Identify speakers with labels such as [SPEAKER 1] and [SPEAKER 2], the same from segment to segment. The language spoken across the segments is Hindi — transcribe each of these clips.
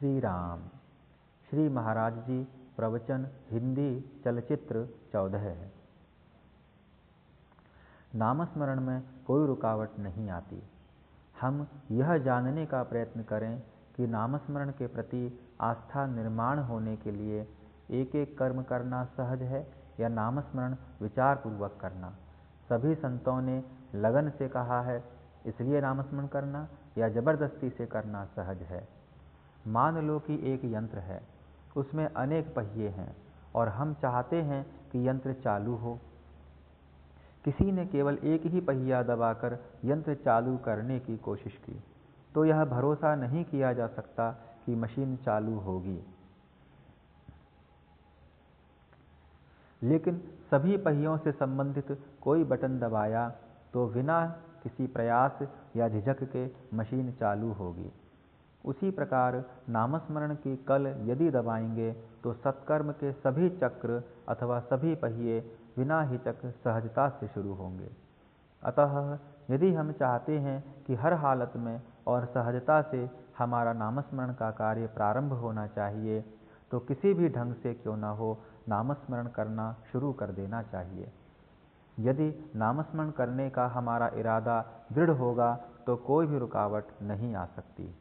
[SPEAKER 1] श्री राम। श्री महाराज जी प्रवचन हिंदी चलचित्र 14 है। नामस्मरण में कोई रुकावट नहीं आती। हम यह जानने का प्रयत्न करें कि नामस्मरण के प्रति आस्था निर्माण होने के लिए एक एक कर्म करना सहज है या नामस्मरण विचारपूर्वक करना। सभी संतों ने लगन से कहा है, इसलिए नामस्मरण करना या जबरदस्ती से करना सहज है। मान लो कि एक यंत्र है, उसमें अनेक पहिए हैं और हम चाहते हैं कि यंत्र चालू हो। किसी ने केवल एक ही पहिया दबाकर यंत्र चालू करने की कोशिश की, तो यह भरोसा नहीं किया जा सकता कि मशीन चालू होगी। लेकिन सभी पहियों से संबंधित कोई बटन दबाया तो बिना किसी प्रयास या झिझक के मशीन चालू होगी। उसी प्रकार नामस्मरण की कल यदि दबाएंगे तो सत्कर्म के सभी चक्र अथवा सभी पहिए बिना हिचक सहजता से शुरू होंगे। अतः यदि हम चाहते हैं कि हर हालत में और सहजता से हमारा नामस्मरण का कार्य प्रारंभ होना चाहिए, तो किसी भी ढंग से क्यों न हो नामस्मरण करना शुरू कर देना चाहिए। यदि नामस्मरण करने का हमारा इरादा दृढ़ होगा तो कोई भी रुकावट नहीं आ सकती।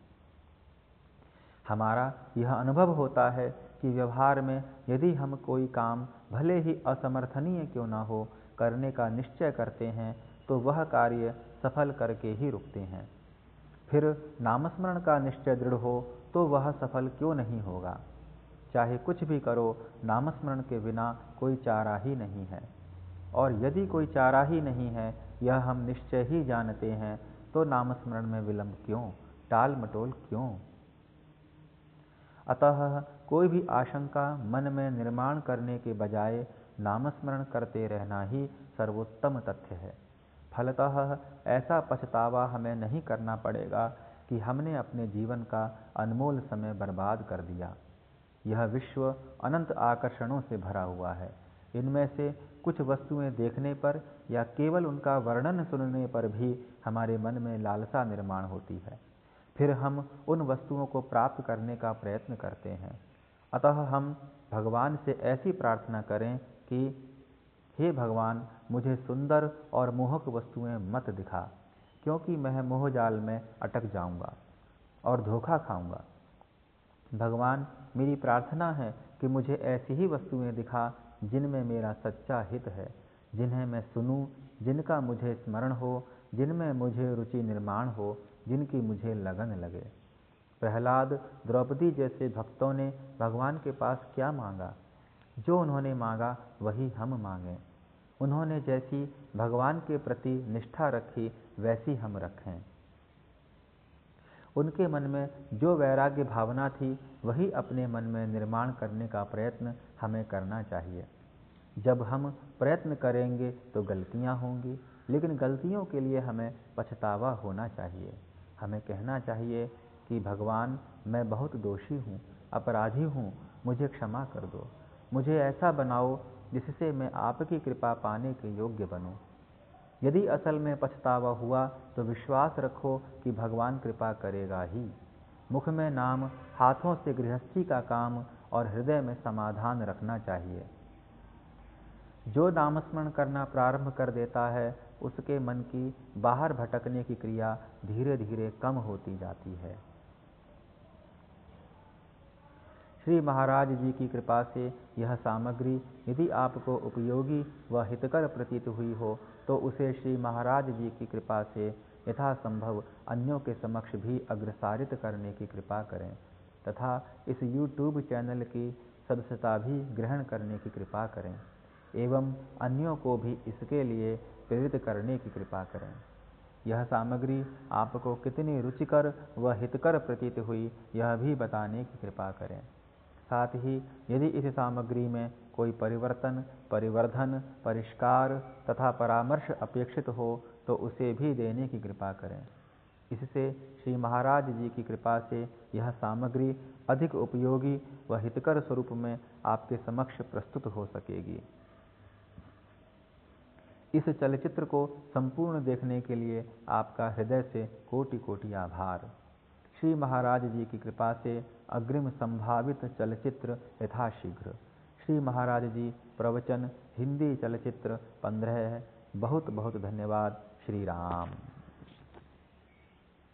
[SPEAKER 1] हमारा यह अनुभव होता है कि व्यवहार में यदि हम कोई काम भले ही असमर्थनीय क्यों न हो करने का निश्चय करते हैं, तो वह कार्य सफल करके ही रुकते हैं। फिर नामस्मरण का निश्चय दृढ़ हो तो वह सफल क्यों नहीं होगा। चाहे कुछ भी करो, नामस्मरण के बिना कोई चारा ही नहीं है। और यदि कोई चारा ही नहीं है, यह हम निश्चय ही जानते हैं, तो नामस्मरण में विलंब क्यों, टाल मटोल क्यों। अतः कोई भी आशंका मन में निर्माण करने के बजाय नामस्मरण करते रहना ही सर्वोत्तम तथ्य है। फलतः ऐसा पछतावा हमें नहीं करना पड़ेगा कि हमने अपने जीवन का अनमोल समय बर्बाद कर दिया। यह विश्व अनंत आकर्षणों से भरा हुआ है। इनमें से कुछ वस्तुएं देखने पर या केवल उनका वर्णन सुनने पर भी हमारे मन में लालसा निर्माण होती है। फिर हम उन वस्तुओं को प्राप्त करने का प्रयत्न करते हैं। अतः हम भगवान से ऐसी प्रार्थना करें कि हे भगवान, मुझे सुंदर और मोहक वस्तुएं मत दिखा, क्योंकि मैं मोहजाल में अटक जाऊंगा और धोखा खाऊंगा। भगवान, मेरी प्रार्थना है कि मुझे ऐसी ही वस्तुएं दिखा जिनमें मेरा सच्चा हित है, जिन्हें मैं सुनूं, जिनका मुझे स्मरण हो, जिनमें मुझे रुचि निर्माण हो, जिनकी मुझे लगन लगे। प्रहलाद, द्रौपदी जैसे भक्तों ने भगवान के पास क्या मांगा? जो उन्होंने मांगा वही हम मांगें। उन्होंने जैसी भगवान के प्रति निष्ठा रखी वैसी हम रखें। उनके मन में जो वैराग्य भावना थी वही अपने मन में निर्माण करने का प्रयत्न हमें करना चाहिए। जब हम प्रयत्न करेंगे तो गलतियां होंगी, लेकिन गलतियों के लिए हमें पछतावा होना चाहिए। हमें कहना चाहिए कि भगवान, मैं बहुत दोषी हूँ, अपराधी हूँ, मुझे क्षमा कर दो। मुझे ऐसा बनाओ जिससे मैं आपकी कृपा पाने के योग्य बनूं। यदि असल में पछतावा हुआ तो विश्वास रखो कि भगवान कृपा करेगा ही। मुख में नाम, हाथों से गृहस्थी का काम और हृदय में समाधान रखना चाहिए। जो नामस्मरण करना प्रारंभ कर देता है, उसके मन की बाहर भटकने की क्रिया धीरे धीरे कम होती जाती है। श्री महाराज जी की कृपा से यह सामग्री यदि आपको उपयोगी व हितकर प्रतीत हुई हो, तो उसे श्री महाराज जी की कृपा से यथासंभव अन्यों के समक्ष भी अग्रसारित करने की कृपा करें तथा इस YouTube चैनल की सदस्यता भी ग्रहण करने की कृपा करें एवं अन्यों को भी इसके लिए प्रेरित करने की कृपा करें। यह सामग्री आपको कितनी रुचिकर व हितकर प्रतीत हुई, यह भी बताने की कृपा करें। साथ ही यदि इस सामग्री में कोई परिवर्तन, परिवर्धन, परिष्कार तथा परामर्श अपेक्षित हो तो उसे भी देने की कृपा करें। इससे श्री महाराज जी की कृपा से यह सामग्री अधिक उपयोगी व हितकर स्वरूप में आपके समक्ष प्रस्तुत हो सकेगी। इस चलचित्र को संपूर्ण देखने के लिए आपका हृदय से कोटि कोटि आभार। श्री महाराज जी की कृपा से अग्रिम संभावित चलचित्र यथाशीघ्र। श्री महाराज जी प्रवचन हिंदी चलचित्र 15। बहुत बहुत धन्यवाद। श्री राम।